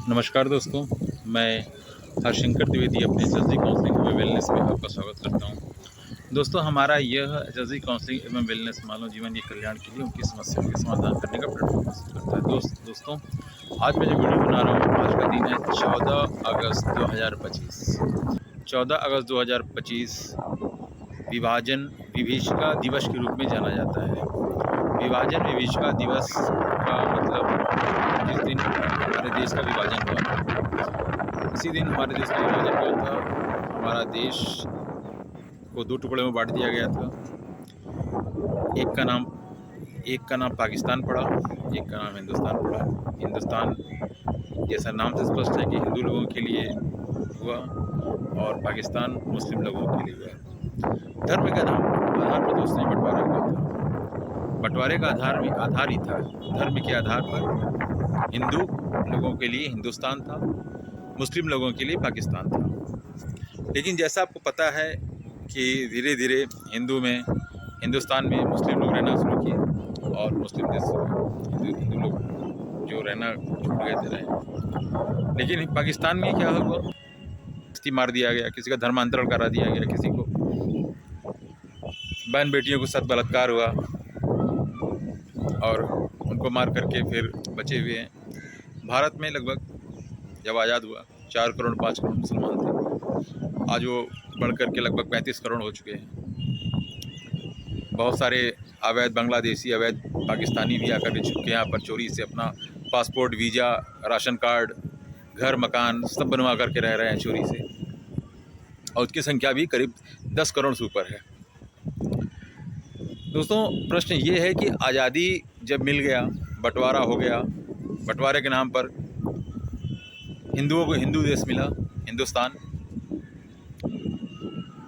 नमस्कार दोस्तों, मैं हरशंकर द्विवेदी अपने एसएसजी काउंसलिंग एवं वेलनेस में आपका स्वागत करता हूं। दोस्तों, हमारा यह एसएसजी काउंसलिंग एवं वेलनेस मानव जीवन के कल्याण के लिए उनकी समस्याओं के समाधान करने का प्लेटफॉर्म प्रस्तुत करता है। दोस्तों, आज मैं जो वीडियो बना रहा हूं, आज का दिन है 14 अगस्त 2025। 14 अगस्त 2025 विभाजन विभीषिका दिवस के रूप में जाना जाता है। विभाजन विभीषिका दिवस का मतलब जिस दिन हमारे देश का विभाजन हुआ था, इसी दिन हमारे देश का विभाजन हुआ था। हमारा देश को दो टुकड़े में बांट दिया गया था। एक का नाम पाकिस्तान पड़ा, एक का नाम हिंदुस्तान पड़ा। हिंदुस्तान जैसा नाम से स्पष्ट है कि हिंदू लोगों के लिए हुआ और पाकिस्तान मुस्लिम लोगों के लिए हुआ। धर्म के आधार पर दोस्तों बंटवारा हुआ था। बंटवारे का आधार ही था, धर्म के आधार पर हिंदू लोगों के लिए हिंदुस्तान था, मुस्लिम लोगों के लिए पाकिस्तान था। लेकिन जैसा आपको पता है कि धीरे धीरे हिंदुस्तान में मुस्लिम लोग रहना शुरू किए और मुस्लिम देश हिंदू लोग जो रहना छूट गए थे रहे। लेकिन पाकिस्तान में क्या हुआ, मार दिया गया, किसी का धर्मांतरण करा दिया गया, किसी को बहन बेटियों के साथ बलात्कार हुआ और उनको मार करके फिर बचे हुए हैं। भारत में लगभग जब आज़ाद हुआ 4 करोड़ 5 करोड़ मुसलमान थे, आज वो बढ़ करके लगभग 35 करोड़ हो चुके हैं। बहुत सारे अवैध बांग्लादेशी, अवैध पाकिस्तानी भी आकर के छुप यहाँ पर चोरी से अपना पासपोर्ट, वीज़ा, राशन कार्ड, घर मकान सब बनवा करके रह रहे हैं चोरी से, और उसकी संख्या भी करीब 10 करोड़ से ऊपर है। दोस्तों, प्रश्न ये है कि आज़ादी जब मिल गया, बंटवारा हो गया, बंटवारे के नाम पर हिंदुओं को हिंदू देश मिला, हिंदुस्तान,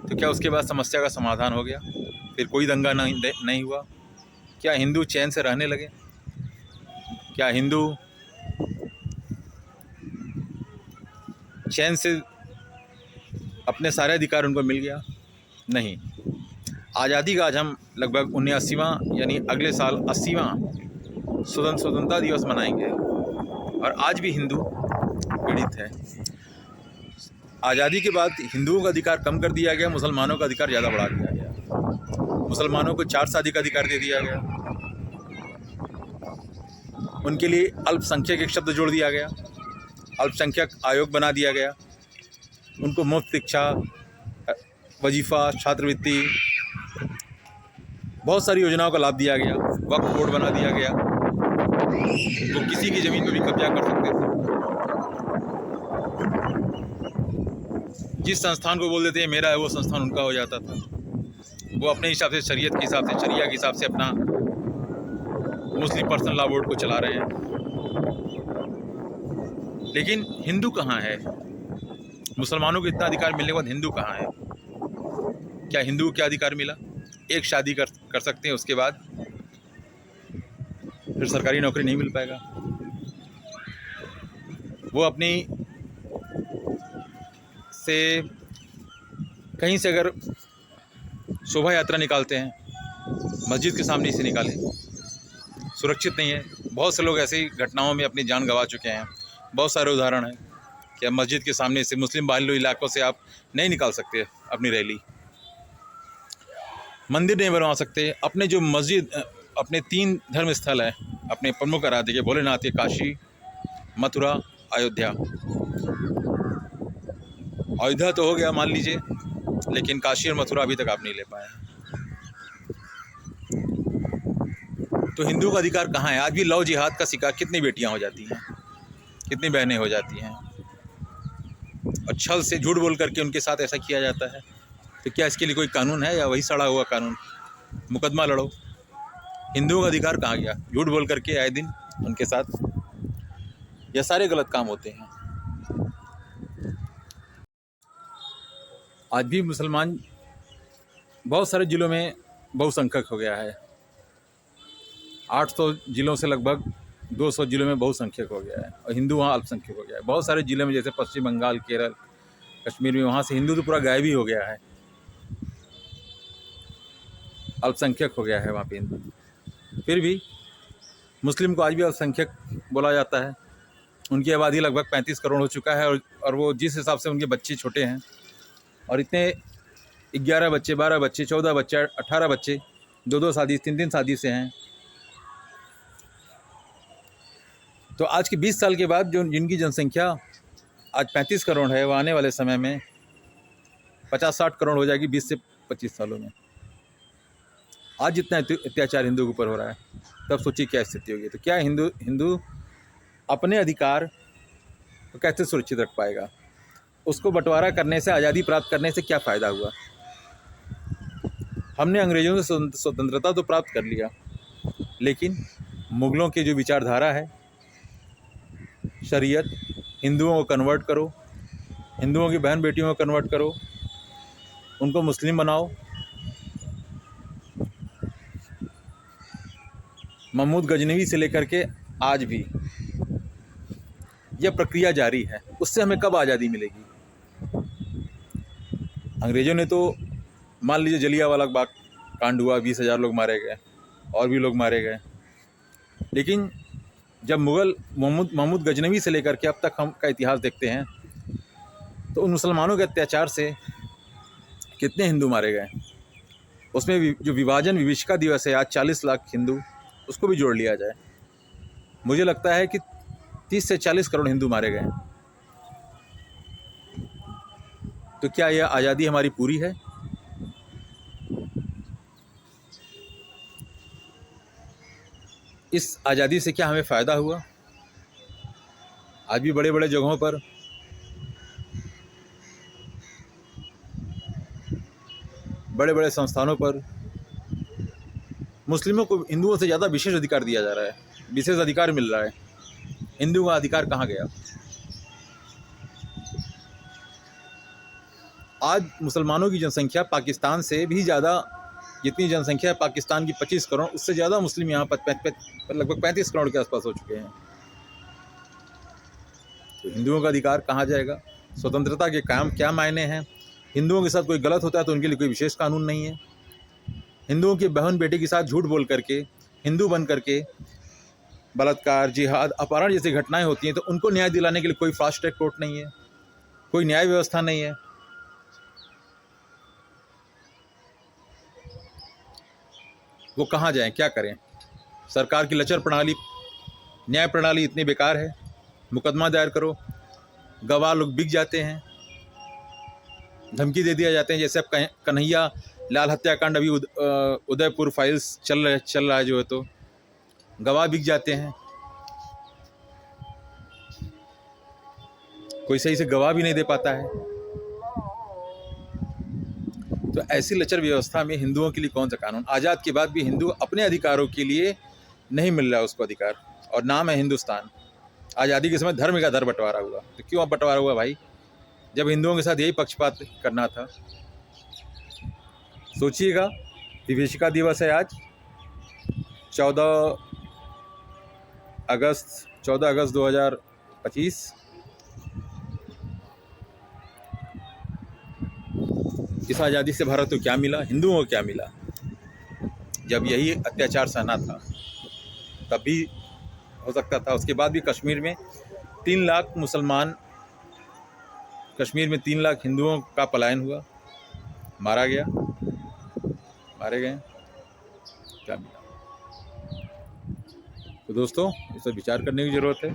तो क्या उसके बाद समस्या का समाधान हो गया? फिर कोई दंगा नहीं हुआ? क्या हिंदू चैन से रहने लगे? क्या हिंदू चैन से अपने सारे अधिकार उनको मिल गया? नहीं। आज़ादी का आज हम लगभग 79वां यानी अगले साल 80वां स्वतंत्रता दिवस मनाएंगे और आज भी हिंदू पीड़ित है। आज़ादी के बाद हिंदुओं का अधिकार कम कर दिया गया, मुसलमानों का अधिकार ज़्यादा बढ़ा दिया गया। मुसलमानों को 4 शादी का अधिकार दे दिया गया, उनके लिए अल्पसंख्यक एक शब्द जोड़ दिया गया, अल्पसंख्यक आयोग बना दिया गया, उनको मुफ्त शिक्षा, वजीफ़ा, छात्रवृत्ति, बहुत सारी योजनाओं का लाभ दिया गया, वक्फ बोर्ड बना दिया गया, वो किसी की ज़मीन पर भी कब्जा कर सकते थे। जिस संस्थान को बोल देते हैं मेरा है, वो संस्थान उनका हो जाता था। वो अपने हिसाब से शरीयत के हिसाब से, शरिया के हिसाब से अपना मुस्लिम पर्सनल लॉ बोर्ड को चला रहे हैं। लेकिन हिंदू कहाँ है? मुसलमानों को इतना अधिकार मिलने के बाद हिंदू कहाँ है? क्या हिंदू को क्या अधिकार मिला? एक शादी कर सकते हैं, उसके बाद फिर सरकारी नौकरी नहीं मिल पाएगा। वो अपनी से कहीं से अगर शोभा यात्रा निकालते हैं, मस्जिद के सामने से निकालें, सुरक्षित नहीं है। बहुत से लोग ऐसी घटनाओं में अपनी जान गंवा चुके हैं। बहुत सारे उदाहरण हैं कि अब मस्जिद के सामने से, मुस्लिम बाहुल्य इलाकों से आप नहीं निकाल सकते अपनी रैली, मंदिर नहीं बनवा सकते। अपने जो मस्जिद, अपने 3 धर्म स्थल है, अपने प्रमुख आराध्य के भोलेनाथ के, काशी, मथुरा, अयोध्या। अयोध्या तो हो गया मान लीजिए, लेकिन काशी और मथुरा अभी तक आप नहीं ले पाए। तो हिंदू का अधिकार कहाँ है? आज भी लव जिहाद का शिकार कितनी बेटियां हो जाती हैं, कितनी बहनें हो जाती हैं, और छल से, झूठ बोल करके उनके साथ ऐसा किया जाता है। तो क्या इसके लिए कोई कानून है या वही सड़ा हुआ कानून? मुकदमा लड़ो। हिंदुओं का अधिकार कहाँ गया? झूठ बोल करके आए दिन उनके साथ यह सारे गलत काम होते हैं। आज भी मुसलमान बहुत सारे ज़िलों में बहुसंख्यक हो गया है। 800 ज़िलों से लगभग 200 ज़िलों में बहुसंख्यक हो गया है, और हिंदू वहाँ अल्पसंख्यक हो गया है। बहुत सारे ज़िलों में जैसे पश्चिम बंगाल, केरल, कश्मीर में, वहाँ से हिंदू तो पूरा गायब ही हो गया है, अल्पसंख्यक हो गया है वहाँ पे हिंदू। फिर भी मुस्लिम को आज भी अल्पसंख्यक बोला जाता है। उनकी आबादी लगभग 35 करोड़ हो चुका है, और वो जिस हिसाब से उनके बच्चे छोटे हैं, और इतने 11 बच्चे, 12 बच्चे, 14 बच्चे, 18 बच्चे, 2-2 शादी, 3-3 शादी से हैं। तो आज के 20 साल के बाद जो जिनकी जनसंख्या आज 35 करोड़ है, वो आने वाले समय में 50-60 करोड़ हो जाएगी 20 से 25 सालों में। आज जितना अत्याचार हिंदू के ऊपर हो रहा है, तब सोचिए क्या स्थिति होगी। तो क्या हिंदू अपने अधिकार को कैसे सुरक्षित रख पाएगा? उसको बंटवारा करने से, आज़ादी प्राप्त करने से क्या फ़ायदा हुआ? हमने अंग्रेज़ों से स्वतंत्रता तो प्राप्त कर लिया, लेकिन मुग़लों की जो विचारधारा है, शरीयत, हिंदुओं को कन्वर्ट करो, हिंदुओं की बहन बेटियों को कन्वर्ट करो, उनको मुस्लिम बनाओ। महमूद गजनवी से लेकर के आज भी यह प्रक्रिया जारी है। उससे हमें कब आज़ादी मिलेगी? अंग्रेज़ों ने तो मान लीजिए जलियांवाला बाग कांड हुआ, 20,000 लोग मारे गए, और भी लोग मारे गए, लेकिन जब मुग़ल महमूद गजनवी से लेकर के अब तक हम का इतिहास देखते हैं, तो उन मुसलमानों के अत्याचार से कितने हिंदू मारे गए। उसमें जो विभाजन विभीषिका दिवस है आज, 40 लाख हिंदू, उसको भी जोड़ लिया जाए, मुझे लगता है कि 30 से 40 करोड़ हिंदू मारे गए। तो क्या यह आज़ादी हमारी पूरी है? इस आज़ादी से क्या हमें फ़ायदा हुआ? आज भी बड़े बड़े जगहों पर बड़े बड़े संस्थानों पर मुस्लिमों को हिंदुओं से ज़्यादा विशेष अधिकार दिया जा रहा है, विशेष अधिकार मिल रहा है। हिंदू का अधिकार कहाँ गया? आज मुसलमानों की जनसंख्या पाकिस्तान से भी ज़्यादा, जितनी जनसंख्या है पाकिस्तान की 25 करोड़, उससे ज़्यादा मुस्लिम यहाँ पर लगभग 35 करोड़ के आसपास हो चुके हैं। तो हिंदुओं का अधिकार कहाँ जाएगा? स्वतंत्रता के कायम क्या मायने हैं? हिंदुओं के साथ कोई गलत होता है तो उनके लिए कोई विशेष कानून नहीं है। हिंदुओं की बहन बेटे के साथ झूठ बोल करके, हिंदू बन करके बलात्कार, जिहाद, अपहरण जैसी घटनाएं होती हैं, तो उनको न्याय दिलाने के लिए कोई फास्ट ट्रैक कोर्ट नहीं है, कोई न्याय व्यवस्था नहीं है। वो कहाँ जाएं, क्या करें? सरकार की लचर प्रणाली, न्याय प्रणाली इतनी बेकार है। मुकदमा दायर करो, गवाह लोग बिक जाते हैं, धमकी दे दिया जाते हैं। जैसे अब कन्हैया लाल हत्याकांड अभी उदयपुर फाइल्स चल रहा है जो है, तो गवाह बिक जाते हैं, कोई सही से गवाह भी नहीं दे पाता है। तो ऐसी लचर व्यवस्था में हिंदुओं के लिए कौन सा कानून? आज़ाद के बाद भी हिंदू अपने अधिकारों के लिए नहीं मिल रहा उसको अधिकार, और नाम है हिंदुस्तान। आज़ादी के समय धर्म का दर बंटवारा हुआ, तो क्यों अब बंटवारा हुआ भाई, जब हिंदुओं के साथ यही पक्षपात करना था? सोचिएगा, विभीषिका दिवस है आज, 14 अगस्त 2025। इस आज़ादी से भारत को क्या मिला, हिंदुओं को क्या मिला? जब यही अत्याचार सहना था तब भी हो सकता था। उसके बाद भी कश्मीर में 3 लाख मुसलमान, कश्मीर में 3 लाख हिंदुओं का पलायन हुआ, मारे गए, क्या मिला? तो दोस्तों, इस पर विचार करने की ज़रूरत है,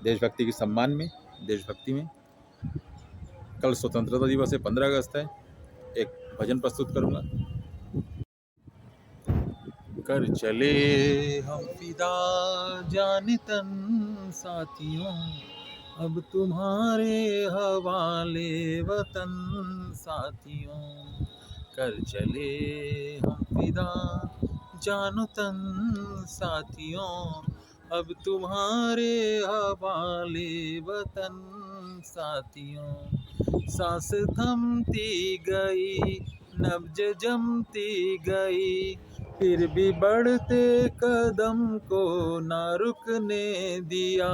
देशभक्ति के सम्मान में, देशभक्ति में। कल स्वतंत्रता दिवस है, 15 अगस्त है, एक भजन प्रस्तुत करूँगा। कर चले हम फिदा जान तन साथियों, अब तुम्हारे हवाले वतन साथियों। कर चले हम फिदा जान तन साथियों, अब तुम्हारे हवाले वतन साथियों। सांस थमती गई, नब्ज जमती गई, फिर भी बढ़ते कदम को ना रुकने दिया।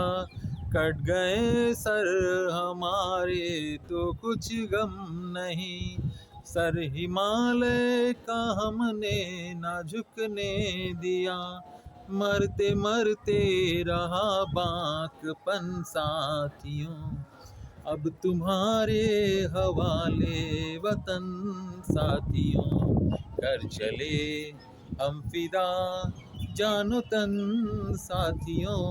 कट गए सर हमारे तो कुछ गम नहीं, सर हिमालय का हमने ना झुकने दिया। मरते मरते रहा बाकपन साथियों, अब तुम्हारे हवाले वतन साथियों। कर चले हम फिदा जानो तन साथियों,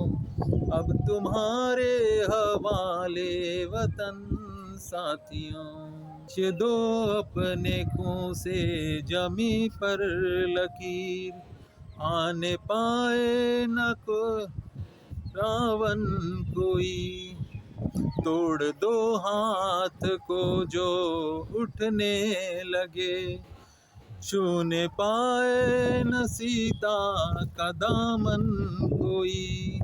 अब तुम्हारे हवाले वतन साथियों। ये दो अपने खून से जमी पर लकीर, आने पाए न को रावण कोई। तोड़ दो हाथ को जो उठने लगे, छूने पाए न सीता का दामन कोई।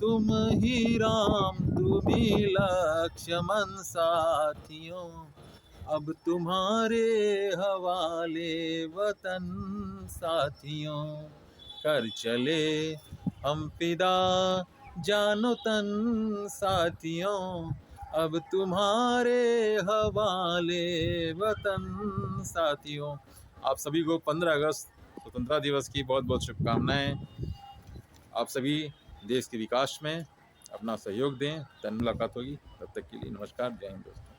तुम ही राम तुम ही लक्ष्मण साथियों, अब तुम्हारे हवाले वतन साथियों। कर चले हम फिदा जानो तन साथियों, अब तुम्हारे हवाले वतन साथियों। आप सभी को 15 अगस्त स्वतंत्रता दिवस की बहुत बहुत शुभकामनाएं। आप सभी देश के विकास में अपना सहयोग दें। तन मुलाकात होगी, तब तक के लिए नमस्कार, जय हिंद दोस्तों।